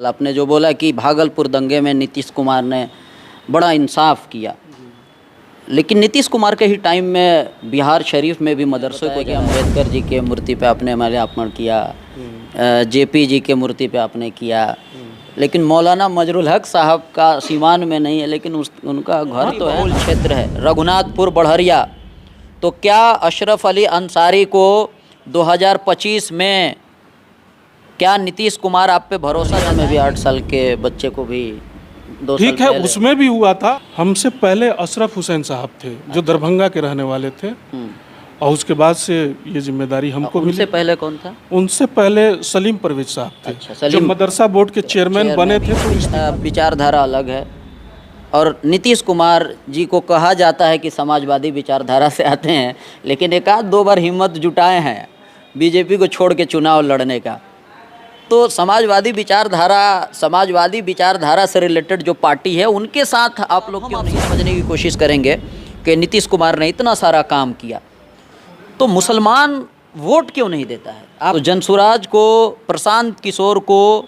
आपने जो बोला कि भागलपुर दंगे में नीतीश कुमार ने बड़ा इंसाफ किया, लेकिन नीतीश कुमार के ही टाइम में बिहार शरीफ में भी मदरसों को कि अम्बेडकर जी के मूर्ति पे आपने माल्यार्पण किया, जेपी जी के मूर्ति पे आपने किया, लेकिन मौलाना मजरुल हक साहब का सीवान में नहीं है, लेकिन उनका घर तो है, क्षेत्र है रघुनाथपुर बढ़रिया। तो क्या अशरफ अली अंसारी को 2025 में क्या नीतीश कुमार आप पे भरोसा में भी 8 साल के बच्चे को भी 2 साल ठीक है, उसमें भी हुआ था। हमसे पहले अशरफ हुसैन साहब थे जो दरभंगा के रहने वाले थे, और उसके बाद से ये जिम्मेदारी हमको मिली। उनसे पहले कौन था? उनसे पहले सलीम परवेज साहब थे। अच्छा, जो मदरसा बोर्ड के चेयरमैन बने थे। तो विचारधारा अलग है, और नीतीश कुमार जी को कहा जाता है कि समाजवादी विचारधारा से आते हैं, लेकिन एक आध दो बार हिम्मत जुटाए हैं बीजेपी को छोड़ के चुनाव लड़ने का। तो समाजवादी विचारधारा से रिलेटेड जो पार्टी है उनके साथ आप लोग क्यों नहीं समझने की कोशिश करेंगे कि नीतीश कुमार ने इतना सारा काम किया, तो मुसलमान वोट क्यों नहीं देता है? आप तो जनसुराज को, प्रशांत किशोर को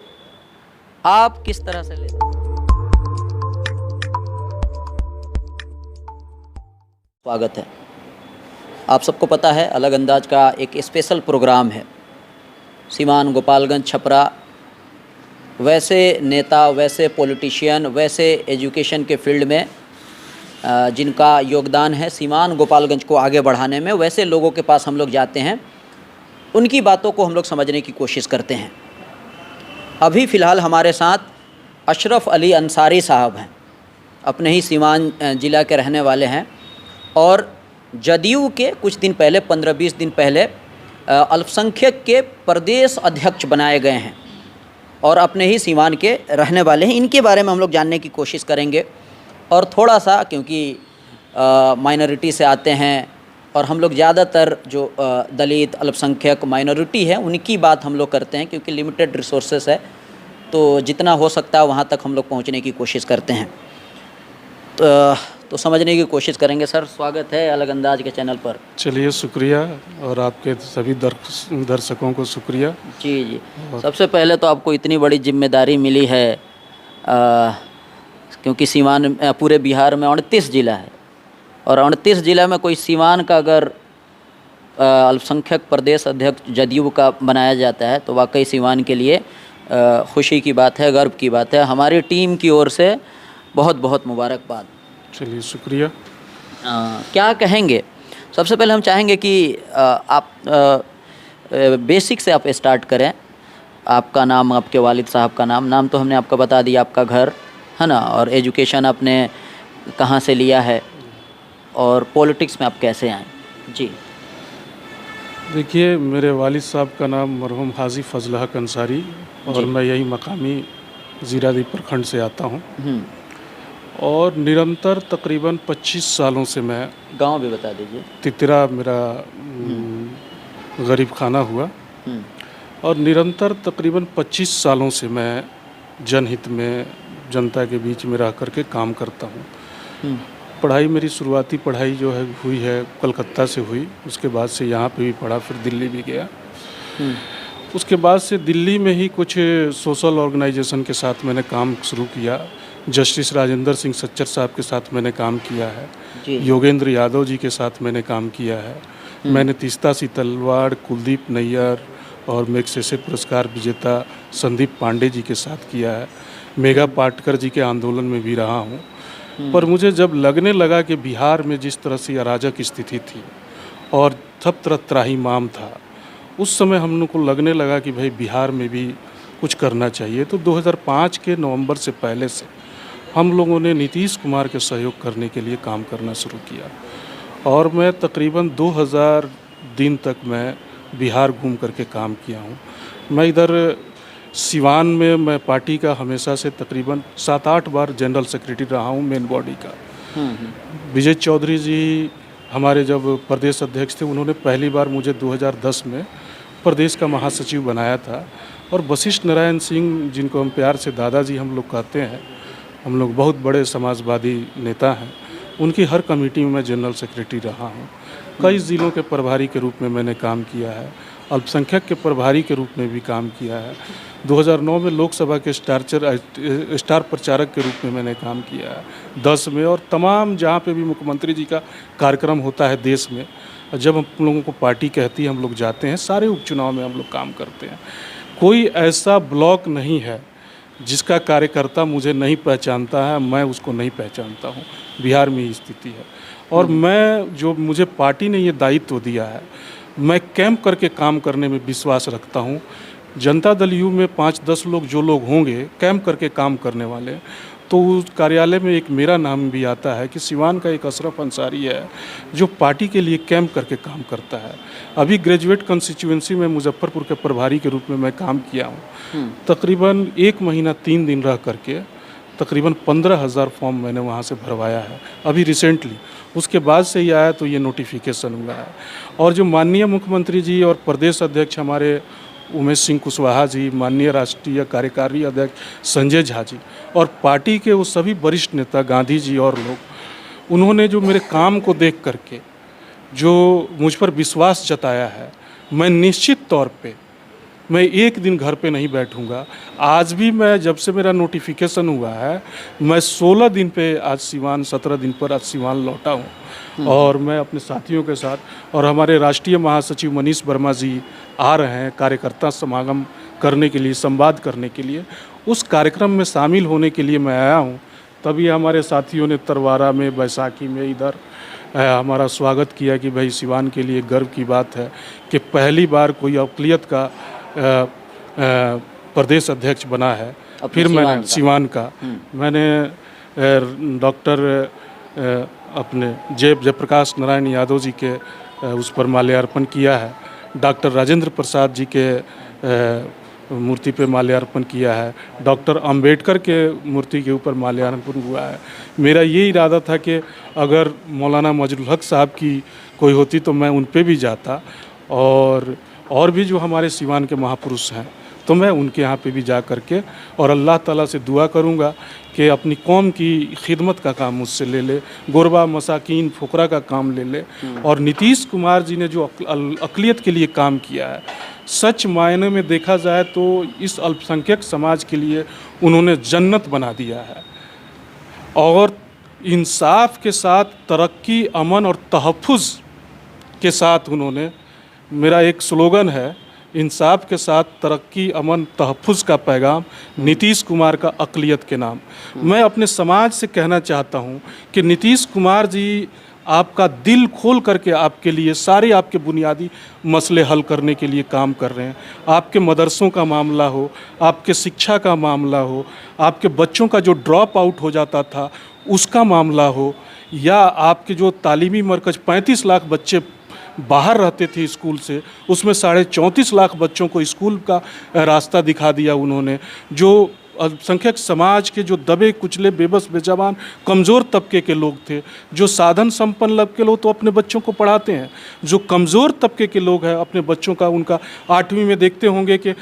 आप किस तरह से लेते हैं? स्वागत है। आप सबको पता है अलग अंदाज का एक स्पेशल प्रोग्राम है। सीवान, गोपालगंज, छपरा, वैसे नेता, वैसे पॉलिटिशियन, वैसे एजुकेशन के फील्ड में जिनका योगदान है सीवान गोपालगंज को आगे बढ़ाने में, वैसे लोगों के पास हम लोग जाते हैं, उनकी बातों को हम लोग समझने की कोशिश करते हैं। अभी फ़िलहाल हमारे साथ अशरफ अली अंसारी साहब हैं, अपने ही सीवान ज़िला के रहने वाले हैं, और जदयू के कुछ दिन पहले, 15-20 दिन पहले अल्पसंख्यक के प्रदेश अध्यक्ष बनाए गए हैं, और अपने ही सीवान के रहने वाले हैं। इनके बारे में हम लोग जानने की कोशिश करेंगे, और थोड़ा सा क्योंकि माइनॉरिटी से आते हैं, और हम लोग ज़्यादातर जो दलित, अल्पसंख्यक, माइनॉरिटी है उनकी बात हम लोग करते हैं, क्योंकि लिमिटेड रिसोर्सेस है, तो जितना हो सकता है वहाँ तक हम लोग पहुँचने की कोशिश करते हैं। तो समझने की कोशिश करेंगे। सर, स्वागत है अलग अंदाज के चैनल पर। चलिए, शुक्रिया, और आपके सभी दर्शकों को शुक्रिया। जी। सबसे पहले तो आपको इतनी बड़ी जिम्मेदारी मिली है, क्योंकि सीवान पूरे बिहार में 29 ज़िला है, और 29 ज़िला में कोई सीवान का अगर अल्पसंख्यक प्रदेश अध्यक्ष जदयू का बनाया जाता है तो वाकई सीवान के लिए खुशी की बात है, गर्व की बात है। हमारी टीम की ओर से बहुत बहुत मुबारकबाद। चलिए, शुक्रिया। क्या कहेंगे? सबसे पहले हम चाहेंगे कि आप बेसिक से आप स्टार्ट करें। आपका नाम, आपके वालिद साहब का नाम तो हमने आपका बता दिया, आपका घर है ना, और एजुकेशन आपने कहाँ से लिया है, और पॉलिटिक्स में आप कैसे आए? जी। देखिए, मेरे वालिद साहब का नाम मरहूम हाजी फजल हक अंसारी, और मैं यही मकामी जीरादेवी प्रखंड से आता हूँ, और निरंतर तकरीबन 25 सालों से मैं, गांव भी बता दीजिए। तितरा मेरा गरीब खाना हुआ, और निरंतर तकरीबन 25 सालों से मैं जनहित में, जनता के बीच में रह कर के काम करता हूँ। पढ़ाई, मेरी शुरुआती पढ़ाई जो है हुई है कलकत्ता से हुई, उसके बाद से यहाँ पे भी पढ़ा, फिर दिल्ली भी गया। उसके बाद से दिल्ली में ही कुछ सोशल ऑर्गेनाइजेशन के साथ मैंने काम शुरू किया। जस्टिस राजेंद्र सिंह सच्चर साहब के साथ मैंने काम किया है, योगेंद्र यादव जी के साथ मैंने काम किया है। मैंने तीस्ता सी तलवार, कुलदीप नैयर और मैग्सेसे पुरस्कार विजेता संदीप पांडे जी के साथ किया है। मेघा पाटकर जी के आंदोलन में भी रहा हूँ। पर मुझे जब लगने लगा कि बिहार में जिस तरह से अराजक स्थिति थी और थप त्राहिमाम था, उस समय हम लोग को लगने लगा कि भाई बिहार में भी कुछ करना चाहिए। तो 2005 के नवंबर से पहले से हम लोगों ने नीतीश कुमार के सहयोग करने के लिए काम करना शुरू किया, और मैं तकरीबन 2000 दिन तक मैं बिहार घूम करके काम किया हूँ। मैं इधर सीवान में मैं पार्टी का हमेशा से तकरीबन 7-8 बार जनरल सेक्रेटरी रहा हूँ, मेन बॉडी का। विजय चौधरी जी हमारे जब प्रदेश अध्यक्ष थे, उन्होंने पहली बार मुझे 2010 में प्रदेश का महासचिव बनाया था, और वशिष्ठ नारायण सिंह, जिनको हम प्यार से दादाजी हम लोग कहते हैं, हम लोग बहुत बड़े समाजवादी नेता हैं, उनकी हर कमेटी में मैं जनरल सेक्रेटरी रहा हूँ। कई ज़िलों के प्रभारी के रूप में मैंने काम किया है, अल्पसंख्यक के प्रभारी के रूप में भी काम किया है। 2009 में लोकसभा के स्टार प्रचारक के रूप में मैंने काम किया है 10 में, और तमाम जहाँ पे भी मुख्यमंत्री जी का कार्यक्रम होता है देश में, जब हम लोगों को पार्टी कहती है हम लोग जाते हैं, सारे उपचुनाव में हम लोग काम करते हैं। कोई ऐसा ब्लॉक नहीं है जिसका कार्यकर्ता मुझे नहीं पहचानता है, मैं उसको नहीं पहचानता हूँ। बिहार में ये स्थिति है। और मैं जो मुझे पार्टी ने ये दायित्व दिया है, मैं कैंप करके काम करने में विश्वास रखता हूँ। जनता दल यू में 5-10 लोग जो लोग होंगे कैंप करके काम करने वाले, तो उस कार्यालय में एक मेरा नाम भी आता है कि सिवान का एक अशरफ अंसारी है जो पार्टी के लिए कैंप करके काम करता है। अभी ग्रेजुएट कंस्टिट्यूएंसी में मुजफ्फरपुर के प्रभारी के रूप में मैं काम किया हूँ। तकरीबन 1 महीना 3 दिन रह करके तकरीबन 15,000 फॉर्म मैंने वहाँ से भरवाया है अभी रिसेंटली। उसके बाद से ही आया तो ये नोटिफिकेशन हुआ है। और जो माननीय मुख्यमंत्री जी और प्रदेश अध्यक्ष हमारे उमेश सिंह कुशवाहा जी, माननीय राष्ट्रीय कार्यकारी अध्यक्ष संजय झा जी और पार्टी के वो सभी वरिष्ठ नेता गांधी जी और लोग, उन्होंने जो मेरे काम को देख करके जो मुझ पर विश्वास जताया है, मैं निश्चित तौर पे मैं एक दिन घर पे नहीं बैठूंगा। आज भी मैं, जब से मेरा नोटिफिकेशन हुआ है, मैं 16 दिन पे आज सिवान, 17 दिन पर आज सिवान लौटा हूँ। और मैं अपने साथियों के साथ, और हमारे राष्ट्रीय महासचिव मनीष वर्मा जी आ रहे हैं कार्यकर्ता समागम करने के लिए, संवाद करने के लिए। उस कार्यक्रम में शामिल होने के लिए मैं आया हूँ। तभी हमारे साथियों ने तरवारा में, बैसाखी में इधर हमारा स्वागत किया कि भाई सिवान के लिए गर्व की बात है कि पहली बार कोई अक़लियत का प्रदेश अध्यक्ष बना है। फिर मैंने सिवान का मैंने डॉक्टर अपने जयप्रकाश नारायण यादव जी के उस पर माल्यार्पण किया है। डॉक्टर राजेंद्र प्रसाद जी के मूर्ति पे माल्यार्पण किया है। डॉक्टर अंबेडकर के मूर्ति के ऊपर माल्यार्पण हुआ है। मेरा ये इरादा था कि अगर मौलाना मजरुल हक साहब की कोई होती तो मैं उन पे भी जाता, और भी जो हमारे सिवान के महापुरुष हैं तो मैं उनके यहाँ पे भी जा कर के और अल्लाह ताला से दुआ करूँगा कि अपनी कौम की खिदमत का काम मुझसे ले ले, गुरबा मसाकीन फ़ुकरा का काम ले ले। और नीतीश कुमार जी ने जो अक़लियत के लिए काम किया है, सच मायने में देखा जाए तो इस अल्पसंख्यक समाज के लिए उन्होंने जन्नत बना दिया है। और इंसाफ के साथ तरक्की, अमन और तहफ़्फ़ुज़ के साथ उन्होंने, मेरा एक स्लोगन है, इंसाफ के साथ तरक्की, अमन, तहफ़्फ़ुज़ का पैगाम नीतीश कुमार का अक़लियत के नाम। मैं अपने समाज से कहना चाहता हूं कि नीतीश कुमार जी आपका दिल खोल करके आपके लिए सारे आपके बुनियादी मसले हल करने के लिए काम कर रहे हैं। आपके मदरसों का मामला हो, आपके शिक्षा का मामला हो, आपके बच्चों का जो ड्रॉप आउट हो जाता था उसका मामला हो, या आपके जो तालीमी मरकज़ 35 लाख बच्चे बाहर रहते थे स्कूल से, उसमें 34.5 लाख बच्चों को स्कूल का रास्ता दिखा दिया उन्होंने। जो अल्पसंख्यक समाज के जो दबे कुचले, बेबस, बेज़बान, कमज़ोर तबके के लोग थे, जो साधन संपन्न वर्ग के लोग तो अपने बच्चों को पढ़ाते हैं, जो कमज़ोर तबके के लोग हैं अपने बच्चों का, उनका 8वीं में देखते होंगे कि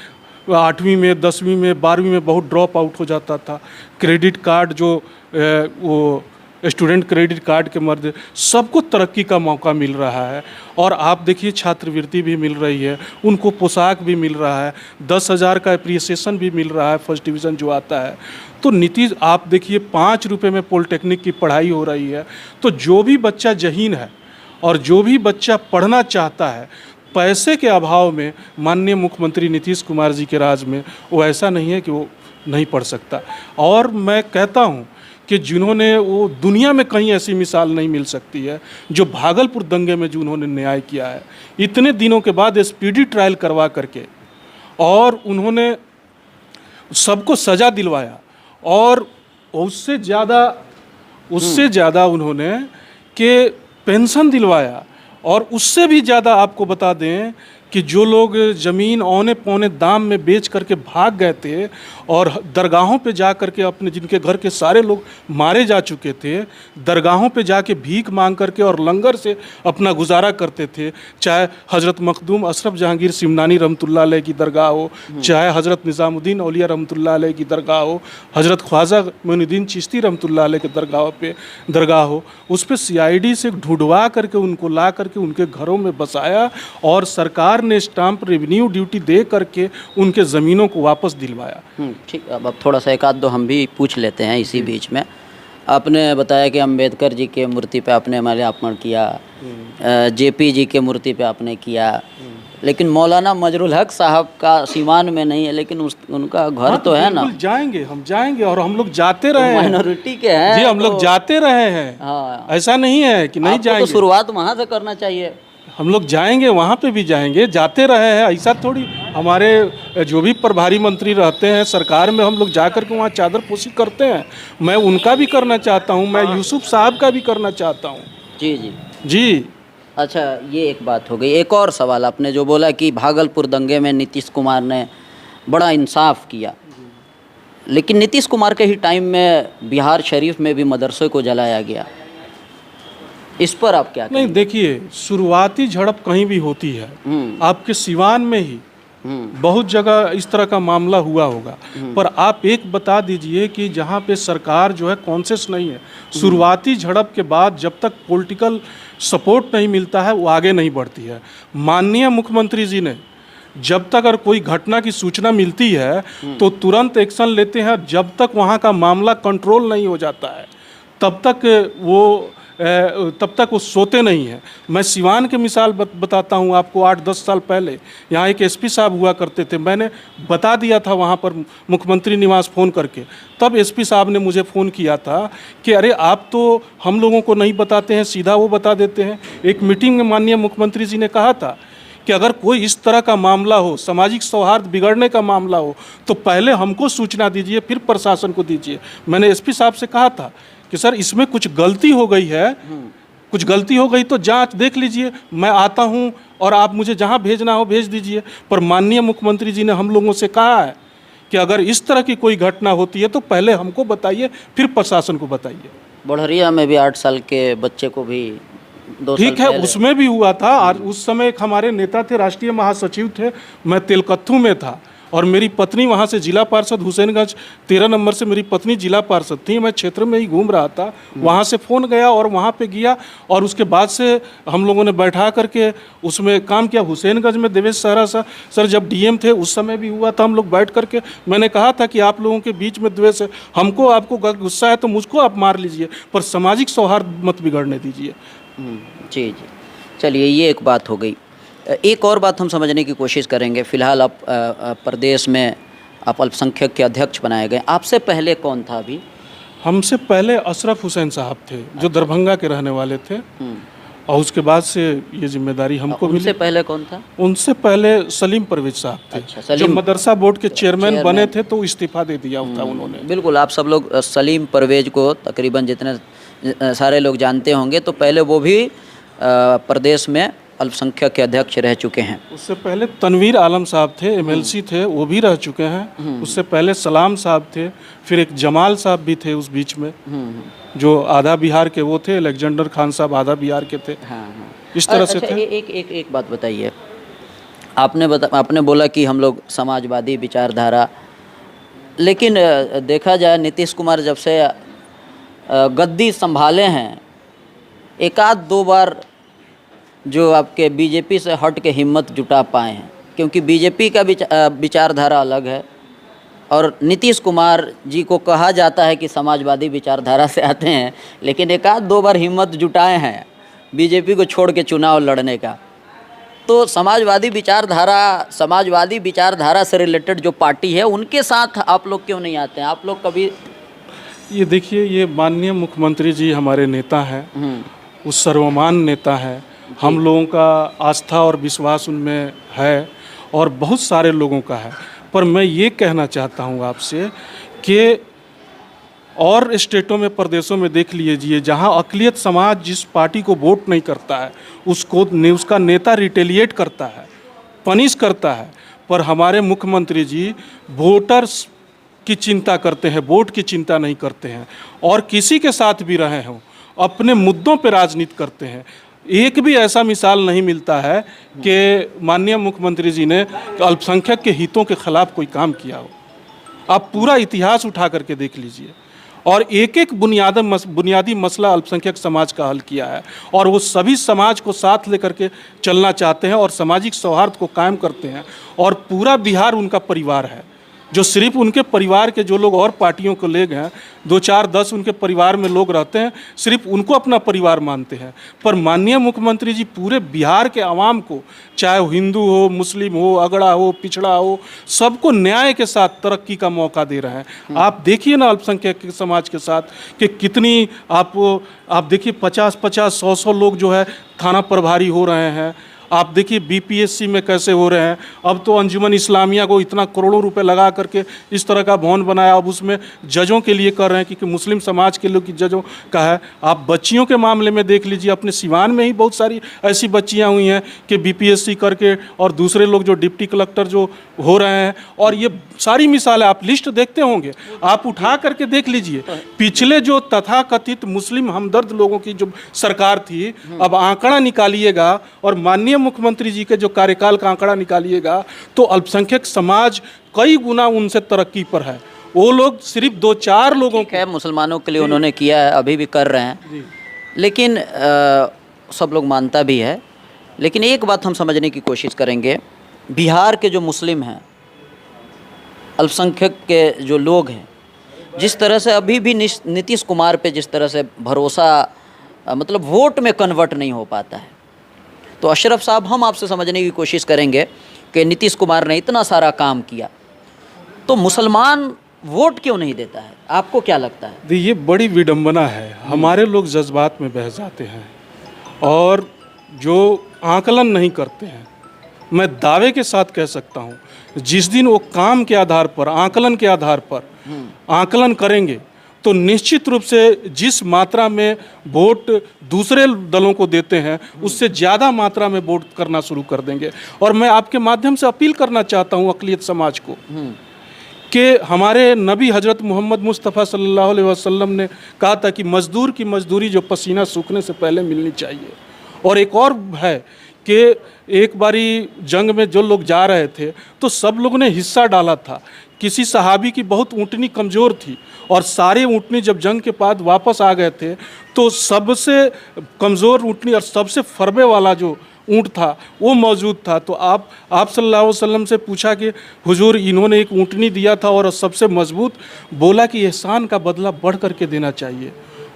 8वीं में, 10वीं में, 12वीं में बहुत ड्रॉप आउट हो जाता था। क्रेडिट कार्ड जो वो स्टूडेंट क्रेडिट कार्ड के मर्द, सबको तरक्की का मौका मिल रहा है। और आप देखिए छात्रवृत्ति भी मिल रही है, उनको पोशाक भी मिल रहा है, 10,000 का एप्रिसिएशन भी मिल रहा है फर्स्ट डिवीज़न जो आता है। तो नीतीश, आप देखिए 5 रुपये में पॉलिटेक्निक की पढ़ाई हो रही है। तो जो भी बच्चा जहीन है और जो भी बच्चा पढ़ना चाहता है, पैसे के अभाव में माननीय मुख्यमंत्री नीतीश कुमार जी के राज में वो ऐसा नहीं है कि वो नहीं पढ़ सकता। और मैं कहता हूँ कि जिन्होंने, वो दुनिया में कहीं ऐसी मिसाल नहीं मिल सकती है जो भागलपुर दंगे में जो उन्होंने न्याय किया है, इतने दिनों के बाद स्पीडी ट्रायल करवा करके, और उन्होंने सबको सज़ा दिलवाया, और उससे ज़्यादा उन्होंने कि पेंशन दिलवाया। और उससे भी ज़्यादा आपको बता दें कि जो लोग ज़मीन औने पौने दाम में बेच करके भाग गए थे और दरगाहों पे जा करके अपने, जिनके घर के सारे लोग मारे जा चुके थे, दरगाहों पे जाके भीख मांग करके और लंगर से अपना गुजारा करते थे, चाहे हज़रत मखदूम अशरफ जहांगीर सिमनानी रहमतुल्लाह अलैह की दरगाह हो, चाहे हज़रत निज़ामुद्दीन औलिया रहमतुल्लाह अलैह की दरगाह हो, हज़रत ख्वाजा मोइनुद्दीन चिश्ती रहमतुल्लाह अलैह के दरगाह हो, उस पर CID से ढूंढवा करके उनको ला करके उनके घरों में बसाया। और सरकार सरकार ने स्टाम्प रेवेन्यू ड्यूटी दे करके उनके ज़मीनों को वापस दिलवाया। ठीक, अब थोड़ा सा एक आध दो हम भी पूछ लेते हैं इसी बीच में। आपने बताया कि अंबेडकर जी के मूर्ति पे आपने माल्यार्पण किया, जेपी जी के मूर्ति पे आपने किया, लेकिन मौलाना मजरुल हक साहब का सीवान में नहीं है, लेकिन उनका घर तो है ना। जाएंगे, हम जाएंगे और हम लोग जाते रहे हैं। माइनॉरिटी के हैं जी, हम लोग जाते रहे हैं। हाँ, ऐसा नहीं है कि नहीं जाएंगे। तो शुरुआत वहाँ से करना चाहिए। हम लोग जाएंगे, वहाँ पे भी जाएंगे, जाते रहे हैं। ऐसा थोड़ी, हमारे जो भी प्रभारी मंत्री रहते हैं सरकार में, हम लोग जा कर के वहाँ चादर पोशी करते हैं। मैं उनका भी करना चाहता हूँ, मैं यूसुफ साहब का भी करना चाहता हूँ। जी जी जी। अच्छा, ये एक बात हो गई। एक और सवाल, आपने जो बोला कि भागलपुर दंगे में नीतीश कुमार ने बड़ा इंसाफ किया, लेकिन नीतीश कुमार के ही टाइम में बिहार शरीफ में भी मदरसे को जलाया गया। इस पर आप क्या नहीं, देखिए, शुरुआती झड़प कहीं भी होती है। आपके सिवान में ही बहुत जगह इस तरह का मामला हुआ होगा, पर आप एक बता दीजिए कि जहाँ पे सरकार जो है कॉन्शियस नहीं है, शुरुआती झड़प के बाद जब तक पॉलिटिकल सपोर्ट नहीं मिलता है वो आगे नहीं बढ़ती है। माननीय मुख्यमंत्री जी ने जब तक अगर कोई घटना की सूचना मिलती है तो तुरंत एक्शन लेते हैं। जब तक वहाँ का मामला कंट्रोल नहीं हो जाता है तब तक वो सोते नहीं हैं। मैं सिवान के मिसाल बताता हूँ आपको। 8-10 साल पहले यहाँ एक एसपी साहब हुआ करते थे। मैंने बता दिया था वहाँ पर मुख्यमंत्री निवास फ़ोन करके, तब एसपी साहब ने मुझे फ़ोन किया था कि अरे आप तो हम लोगों को नहीं बताते हैं, सीधा वो बता देते हैं। एक मीटिंग में माननीय मुख्यमंत्री जी ने कहा था कि अगर कोई इस तरह का मामला हो, सामाजिक सौहार्द बिगड़ने का मामला हो, तो पहले हमको सूचना दीजिए, फिर प्रशासन को दीजिए। मैंने एसपी साहब से कहा था कि सर इसमें कुछ गलती हो गई है, कुछ गलती हो गई तो जांच देख लीजिए, मैं आता हूं और आप मुझे जहां भेजना हो भेज दीजिए। पर माननीय मुख्यमंत्री जी ने हम लोगों से कहा है कि अगर इस तरह की कोई घटना होती है तो पहले हमको बताइए, फिर प्रशासन को बताइए। बढ़िया में भी 8 साल के बच्चे को भी 2 ठीक है, उसमें भी हुआ था। और उस समय एक हमारे नेता थे, राष्ट्रीय महासचिव थे, मैं तेलकत्थू में था और मेरी पत्नी वहाँ से जिला पार्षद हुसैनगंज 13 नंबर से मेरी पत्नी जिला पार्षद थी। मैं क्षेत्र में ही घूम रहा था, वहाँ से फ़ोन गया और वहाँ पे गया और उसके बाद से हम लोगों ने बैठा करके उसमें काम किया। हुसैनगंज में देवेश सहरा सर जब डीएम थे उस समय भी हुआ था। हम लोग बैठ करके मैंने कहा था कि आप लोगों के बीच में द्वेष है, हमको आपको गुस्सा है तो मुझको आप मार लीजिए, पर सामाजिक सौहार्द मत बिगड़ने दीजिए। जी जी, चलिए, ये एक बात हो गई। एक और बात हम समझने की कोशिश करेंगे। फ़िलहाल आप प्रदेश में आप अल्पसंख्यक के अध्यक्ष बनाए गए। आपसे पहले कौन था अभी? हमसे पहले अशरफ हुसैन साहब थे, जो दरभंगा के रहने वाले थे, और उसके बाद से ये जिम्मेदारी हमको मिली। उनसे पहले कौन था? उनसे पहले सलीम परवेज साहब थे। अच्छा, जो मदरसा बोर्ड के चेयरमैन बने थे तो इस्तीफा दे दिया था उन्होंने। बिल्कुल, आप सब लोग सलीम परवेज को तकरीबन जितने सारे लोग जानते होंगे, तो पहले वो भी प्रदेश में अल्पसंख्यक के अध्यक्ष रह चुके हैं। उससे पहले तनवीर आलम साहब थे, एमएलसी थे, वो भी रह चुके हैं। उससे पहले सलाम साहब थे, फिर एक जमाल साहब भी थे उस बीच में, जो आधा बिहार के वो थे। अलेक्जेंडर खान साहब आधा बिहार के थे। इस तरह से थे। एक बात बताइए, आपने बोला कि हम लोग समाजवादी विचारधारा, लेकिन देखा जाए नीतीश कुमार जब से गद्दी संभाले हैं, एक आध दो बार जो आपके बीजेपी से हट के हिम्मत जुटा पाए हैं, क्योंकि बीजेपी का विचारधारा अलग है और नीतीश कुमार जी को कहा जाता है कि समाजवादी विचारधारा से आते हैं, लेकिन एक आध दो बार हिम्मत जुटाए हैं बीजेपी को छोड़ के चुनाव लड़ने का। तो समाजवादी विचारधारा से रिलेटेड जो पार्टी है उनके साथ आप लोग क्यों नहीं आते हैं? आप लोग कभी ये देखिए, ये माननीय मुख्यमंत्री जी हमारे नेता हैं, वो सर्वमान नेता है। हम लोगों का आस्था और विश्वास उनमें है और बहुत सारे लोगों का है। पर मैं ये कहना चाहता हूँ आपसे कि और स्टेटों में, प्रदेशों में देख लीजिए, जहाँ अक़लियत समाज जिस पार्टी को वोट नहीं करता है उसका नेता रिटेलिएट करता है, पनिश करता है। पर हमारे मुख्यमंत्री जी वोटर्स की चिंता करते हैं, वोट की चिंता नहीं करते हैं, और किसी के साथ भी रहे हों अपने मुद्दों पर राजनीति करते हैं। एक भी ऐसा मिसाल नहीं मिलता है कि माननीय मुख्यमंत्री जी ने अल्पसंख्यक के हितों के खिलाफ कोई काम किया हो। आप पूरा इतिहास उठा करके देख लीजिए। और एक एक बुनियादी मसला अल्पसंख्यक समाज का हल किया है, और वो सभी समाज को साथ लेकर के चलना चाहते हैं और सामाजिक सौहार्द को कायम करते हैं। और पूरा बिहार उनका परिवार है। जो सिर्फ उनके परिवार के जो लोग और पार्टियों को ले गए, 2 4 10 उनके परिवार में लोग रहते हैं, सिर्फ उनको अपना परिवार मानते हैं। पर माननीय मुख्यमंत्री जी पूरे बिहार के आवाम को, चाहे वो हिंदू हो, मुस्लिम हो, अगड़ा हो, पिछड़ा हो, सबको न्याय के साथ तरक्की का मौका दे रहे हैं। आप देखिए ना अल्पसंख्यक समाज के साथ कि कितनी आप देखिए 50-50, 100-100 लोग जो है थाना प्रभारी हो रहे हैं। आप देखिए बीपीएससी में कैसे हो रहे हैं। अब तो अंजुमन इस्लामिया को इतना करोड़ों रुपए लगा करके इस तरह का भवन बनाया, अब उसमें जजों के लिए कर रहे हैं, क्योंकि मुस्लिम समाज के लोग की जजों का है। आप बच्चियों के मामले में देख लीजिए, अपने सिवान में ही बहुत सारी ऐसी बच्चियां हुई हैं कि बीपीएससी करके, और दूसरे लोग जो डिप्टी कलेक्टर जो हो रहे हैं। और ये सारी मिसालें आप लिस्ट देखते होंगे, आप उठा करके देख लीजिए। पिछले जो तथाकथित मुस्लिम हमदर्द लोगों की जो सरकार थी, अब आंकड़ा निकालिएगा और माननीय मुख्यमंत्री जी के जो कार्यकाल का आंकड़ा निकालिएगा, तो अल्पसंख्यक समाज कई गुना उनसे तरक्की पर है। वो लोग सिर्फ 2 4 लोगों है मुसलमानों के लिए उन्होंने किया है, अभी भी कर रहे हैं, लेकिन सब लोग मानता भी है। लेकिन एक बात हम समझने की कोशिश करेंगे, बिहार के जो मुस्लिम हैं, अल्पसंख्यक के जो लोग हैं, जिस तरह से अभी भी नीतीश कुमार पे जिस तरह से भरोसा मतलब वोट में कन्वर्ट नहीं हो पाता है, तो अशरफ साहब हम आपसे समझने की कोशिश करेंगे कि नीतीश कुमार ने इतना सारा काम किया, तो मुसलमान वोट क्यों नहीं देता है? आपको क्या लगता है? ये बड़ी विडंबना है। हमारे लोग जज्बात में बह जाते हैं और जो आकलन नहीं करते हैं। मैं दावे के साथ कह सकता हूँ, जिस दिन वो काम के आधार पर, आकलन के आधार पर आकलन करेंगे, तो निश्चित रूप से जिस मात्रा में वोट दूसरे दलों को देते हैं, उससे ज़्यादा मात्रा में वोट करना शुरू कर देंगे। और मैं आपके माध्यम से अपील करना चाहता हूँ अक़लियत समाज को कि हमारे नबी हज़रत मोहम्मद मुस्तफ़ा सल्लल्लाहु अलैहि वसल्लम ने कहा था कि मज़दूर की मज़दूरी जो पसीना सूखने से पहले मिलनी चाहिए। और एक और है कि एक बारी जंग में जो लोग जा रहे थे, तो सब लोगों ने हिस्सा डाला था। किसी सहाबी की बहुत ऊँटनी कमज़ोर थी, और सारे ऊँटनी जब जंग के बाद वापस आ गए थे, तो सबसे कमज़ोर ऊँटनी और सबसे फरबे वाला जो ऊँट था वो मौजूद था। तो आप सल्लल्लाहु अलैहि वसल्लम से पूछा कि हुजूर, इन्होंने एक ऊँटनी दिया था और सबसे मजबूत, बोला कि एहसान का बदला बढ़ करके देना चाहिए।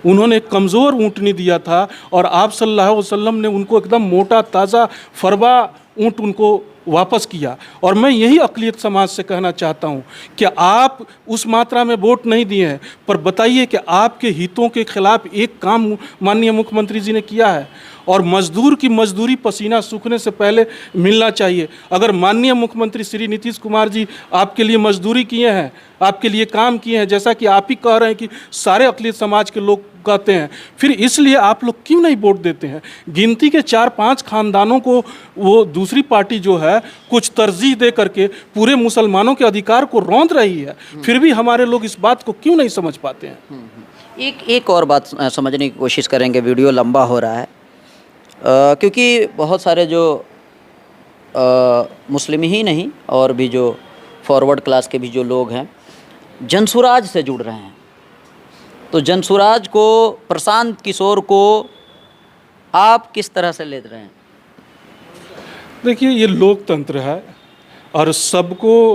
उन्होंने एक कमज़ोर ऊँटनी दिया था और आप सल्लल्लाहु अलैहि वसल्लम ने उनको एकदम मोटा ताज़ा फरबा ऊँट उनको वापस किया। और मैं यही अक़लियत समाज से कहना चाहता हूँ कि आप उस मात्रा में वोट नहीं दिए हैं, पर बताइए कि आपके हितों के खिलाफ एक काम माननीय मुख्यमंत्री जी ने किया है। और मज़दूर की मज़दूरी पसीना सूखने से पहले मिलना चाहिए। अगर माननीय मुख्यमंत्री श्री नीतीश कुमार जी आपके लिए मज़दूरी किए हैं, आपके लिए काम किए हैं, जैसा कि आप ही कह रहे हैं कि सारे अक़लियत समाज के लोग कहते हैं, फिर इसलिए आप लोग क्यों नहीं वोट देते हैं? गिनती के 4-5 खानदानों को वो दूसरी पार्टी जो है कुछ तरजीह दे करके पूरे मुसलमानों के अधिकार को रौंद रही है, फिर भी हमारे लोग इस बात को क्यों नहीं समझ पाते हैं? एक और बात समझने की कोशिश करेंगे, वीडियो लंबा हो रहा है, क्योंकि बहुत सारे जो मुस्लिम ही नहीं और भी जो फॉरवर्ड क्लास के भी जो लोग हैं जनसुराज से जुड़ रहे हैं। तो जनसुराज को, प्रशांत किशोर को आप किस तरह से ले रहे हैं? देखिए, ये लोकतंत्र है और सबको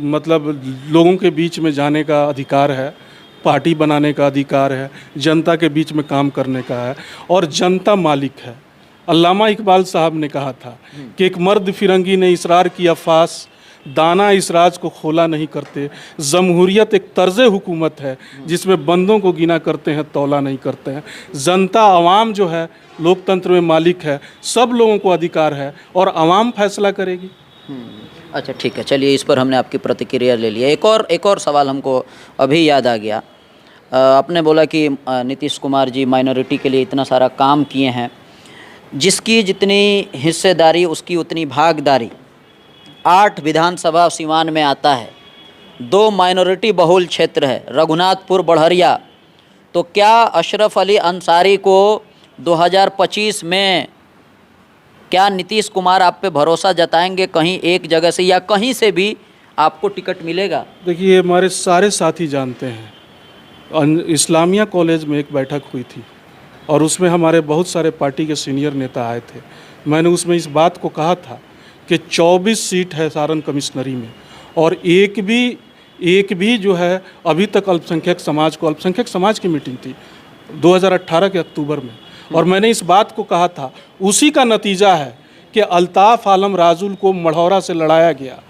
मतलब लोगों के बीच में जाने का अधिकार है, पार्टी बनाने का अधिकार है, जनता के बीच में काम करने का है, और जनता मालिक है। अल्लामा इकबाल साहब ने कहा था कि एक मर्द फिरंगी ने इसरार किया फास, दाना इस राज को खोला नहीं करते। जमहूरियत एक तर्ज़ हुकूमत है जिसमें बंदों को गिना करते हैं, तौला नहीं करते हैं। जनता, आवाम जो है लोकतंत्र में मालिक है, सब लोगों को अधिकार है और आवाम फैसला करेगी। अच्छा, ठीक है, चलिए, इस पर हमने आपकी प्रतिक्रिया ले लिया। एक और सवाल हमको अभी याद आ गया। आपने बोला कि नीतीश कुमार जी माइनॉरिटी के लिए इतना सारा काम किए हैं, जिसकी जितनी हिस्सेदारी उसकी उतनी भागदारी। 8 विधानसभा सीवान में आता है, 2 माइनॉरिटी बहुल क्षेत्र है, रघुनाथपुर, बढ़रिया। तो क्या अशरफ अली अंसारी को 2025 में क्या नीतीश कुमार आप पे भरोसा जताएंगे कहीं एक जगह से या कहीं से भी आपको टिकट मिलेगा? देखिए हमारे सारे साथी जानते हैं, इस्लामिया कॉलेज में एक बैठक हुई थी और उसमें हमारे बहुत सारे पार्टी के सीनियर नेता आए थे। मैंने उसमें इस बात को कहा था कि 24 सीट है सारण कमिश्नरी में और एक भी जो है अभी तक अल्पसंख्यक समाज की मीटिंग थी 2018 के अक्टूबर में, और मैंने इस बात को कहा था, उसी का नतीजा है कि अल्ताफ़ आलम राजुल को मढ़ौरा से लड़ाया गया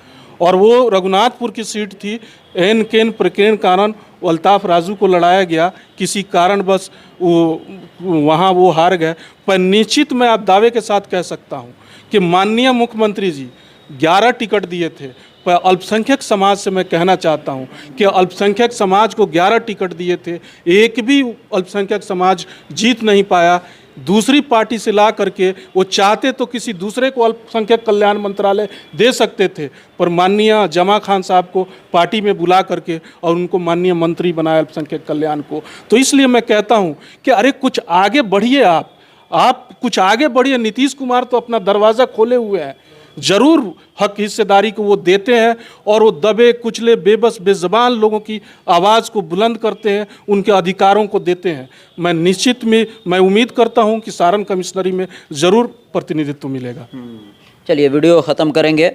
और वो रघुनाथपुर की सीट थी, एन केन प्रकेण कारण अल्ताफ़ राजू को लड़ाया गया, किसी कारणवश वहाँ वो हार गए। पर निश्चित मैं आप दावे के साथ कह सकता हूँ कि माननीय मुख्यमंत्री जी 11 टिकट दिए थे, पर अल्पसंख्यक समाज से मैं कहना चाहता हूँ कि अल्पसंख्यक समाज को 11 टिकट दिए थे, एक भी अल्पसंख्यक समाज जीत नहीं पाया। दूसरी पार्टी से ला करके वो चाहते तो किसी दूसरे को अल्पसंख्यक कल्याण मंत्रालय दे सकते थे, पर माननीय जमा खान साहब को पार्टी में बुला करके और उनको माननीय मंत्री बनाया अल्पसंख्यक कल्याण को। तो इसलिए मैं कहता हूँ कि अरे कुछ आगे बढ़िए, आप कुछ आगे बढ़िए। नीतीश कुमार तो अपना दरवाज़ा खोले हुए हैं, जरूर हक हिस्सेदारी को वो देते हैं और वो दबे कुचले बेबस बेज़बान लोगों की आवाज़ को बुलंद करते हैं, उनके अधिकारों को देते हैं। मैं उम्मीद करता हूं कि सारण कमिश्नरी में ज़रूर प्रतिनिधित्व मिलेगा। चलिए वीडियो ख़त्म करेंगे।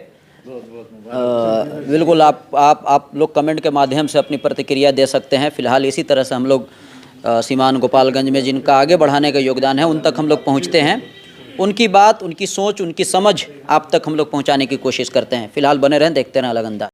बिल्कुल आप लोग कमेंट के माध्यम से अपनी प्रतिक्रिया दे सकते हैं। फिलहाल इसी तरह से हम लोग सीमान गोपालगंज में जिनका आगे बढ़ाने का योगदान है उन तक हम लोग पहुँचते हैं, उनकी बात, उनकी सोच, उनकी समझ आप तक हम लोग पहुंचाने की कोशिश करते हैं। फिलहाल बने रहें, देखते रहें अलग अंदाज।